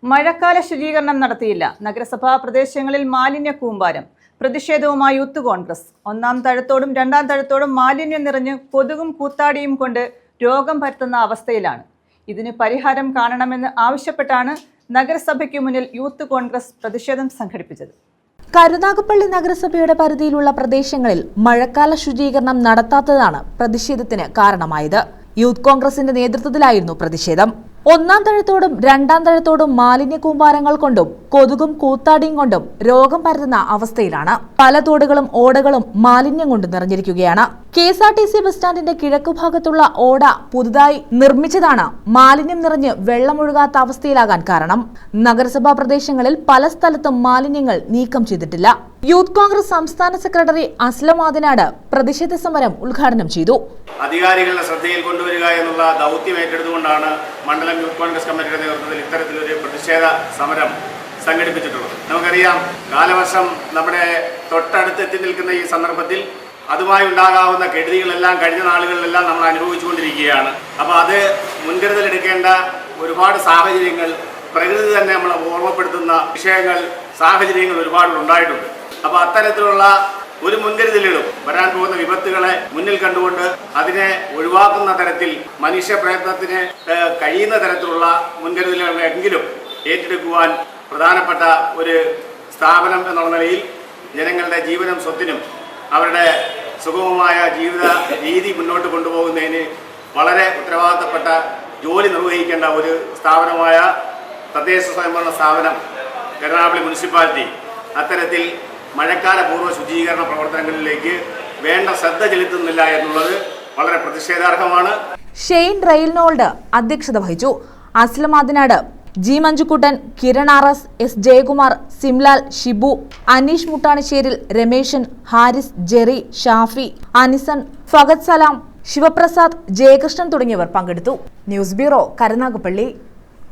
മഴക്കാല ശുചീകരണം നടത്തിയില്ല. നഗരസഭാ പ്രദേശങ്ങളിൽ മാലിന്യ കൂമ്പാരം. പ്രതിഷേധവുമായി യൂത്ത് കോൺഗ്രസ്. ഒന്നാം തഴത്തോടും രണ്ടാം തഴത്തോടും മാലിന്യം നിറഞ്ഞ് കൊതുകും കൂത്താടിയും കൊണ്ട് രോഗം പരത്തുന്ന അവസ്ഥയിലാണ്. ഇതിന് പരിഹാരം കാണണമെന്ന് ആവശ്യപ്പെട്ടാണ് നഗരസഭയ്ക്ക് മുന്നിൽ യൂത്ത് കോൺഗ്രസ് പ്രതിഷേധം സംഘടിപ്പിച്ചത്. കരുനാഗപ്പള്ളി നഗരസഭയുടെ പരിധിയിലുള്ള പ്രദേശങ്ങളിൽ മഴക്കാല ശുചീകരണം നടത്താത്തതാണ് പ്രതിഷേധത്തിന് കാരണമായത്. യൂത്ത് കോൺഗ്രസിന്റെ നേതൃത്വത്തിലായിരുന്നു പ്രതിഷേധം. ഒന്നാം തഴത്തോടും രണ്ടാം തഴത്തോടും മാലിന്യ കൂമ്പാരങ്ങൾ കൊണ്ടും കൊതുകും കൂത്താടിയും കൊണ്ടും രോഗം പരത്തുന്ന അവസ്ഥയിലാണ്. പല തോടുകളും ഓടകളും മാലിന്യം കൊണ്ട് നിറഞ്ഞിരിക്കുകയാണ്. KSRTC ബസ് സ്റ്റാൻഡിന്റെ കിഴക്കുഭാഗത്തുള്ള ഓട പുതുതായി നിർമ്മിച്ചതാണ് മാലിന്യം നിറഞ്ഞ് വെള്ളമൊഴുകാത്ത അവസ്ഥയിലാകാൻ കാരണം. നഗരസഭാ പ്രദേശങ്ങളിൽ പല സ്ഥലത്തും മാലിന്യങ്ങൾ നീക്കം ചെയ്തിട്ടില്ല. യൂത്ത് കോൺഗ്രസ് സംസ്ഥാന സെക്രട്ടറി അസ്ലം ആദിനാട് പ്രതിഷേധ സമരം ഉദ്ഘാടനം ചെയ്തു. അധികാരികളുടെ ശ്രദ്ധയിൽ കൊണ്ടുവരിക എന്നുള്ള ദൗത്യം ഏറ്റെടുത്തുകൊണ്ടാണ് മണ്ഡലം യൂത്ത് കോൺഗ്രസ് കമ്മിറ്റിയുടെ നേതൃത്വത്തിൽ ഇത്തരത്തിലൊരു പ്രതിഷേധ സമരം സംഘടിപ്പിച്ചിട്ടുള്ളത്. നമുക്കറിയാം, കാലവർഷം നമ്മുടെ തൊട്ടടുത്ത് എത്തി നിൽക്കുന്ന ഈ സന്ദർഭത്തിൽ അതുമായി ഉണ്ടാകാവുന്ന കെടുതികളെല്ലാം കഴിഞ്ഞ നാളുകളിലെല്ലാം നമ്മൾ അനുഭവിച്ചുകൊണ്ടിരിക്കുകയാണ്. അപ്പോൾ അത് മുൻകരുതലെടുക്കേണ്ട ഒരുപാട് സാഹചര്യങ്ങൾ, പ്രകൃതി തന്നെ നമ്മളെ ഓർമ്മപ്പെടുത്തുന്ന വിഷയങ്ങൾ, സാഹചര്യങ്ങൾ ഒരുപാട് ഉണ്ടായിട്ടുണ്ട്. അപ്പോൾ അത്തരത്തിലുള്ള ഒരു മുൻകരുതലുകളും വരാൻ പോകുന്ന വിപത്തുകളെ മുന്നിൽ കണ്ടുകൊണ്ട് അതിനെ ഒഴിവാക്കുന്ന തരത്തിൽ മനുഷ്യ പ്രയത്നത്തിന് കഴിയുന്ന തരത്തിലുള്ള മുൻകരുതലുകളെങ്കിലും ഏറ്റെടുക്കുവാൻ പ്രധാനപ്പെട്ട ഒരു സ്ഥാപനം എന്നുള്ള നിലയിൽ ജനങ്ങളുടെ ജീവനും സ്വത്തിനും അവരുടെ സുഗമമായ ജീവിത രീതി മുന്നോട്ട് കൊണ്ടുപോകുന്നതിന് വളരെ ഉത്തരവാദിത്തപ്പെട്ട ജോലി നിർവഹിക്കേണ്ട ഒരു സ്ഥാപനമായ തദ്ദേശ സ്വയംഭരണ സ്ഥാപനം കരുനാഗപ്പള്ളി മുനിസിപ്പാലിറ്റി അത്തരത്തിൽ മഴക്കാല പൂർവ്വ ശുചീകരണ പ്രവർത്തനങ്ങളിലേക്ക് വേണ്ട ശ്രദ്ധ ചെലുത്തുന്നില്ല എന്നുള്ളത് വളരെ പ്രതിഷേധാർഹമാണ്. ഷെയ്ൻ റെയിൽനോൾഡ് അധ്യക്ഷത വഹിച്ചു. Aslam Adinad, G Manjukuttan, Kiran RS, S Jayakumar, Simlal, Shibu, Aneesh Muttanisseril, Rameshan, Haris, Jerry, Shafi, Anison, Fahad Salam, Shivaprasad, Jayakrishnan തുടങ്ങിയവർ പങ്കെടുത്തു. News bureau, Karunagappally.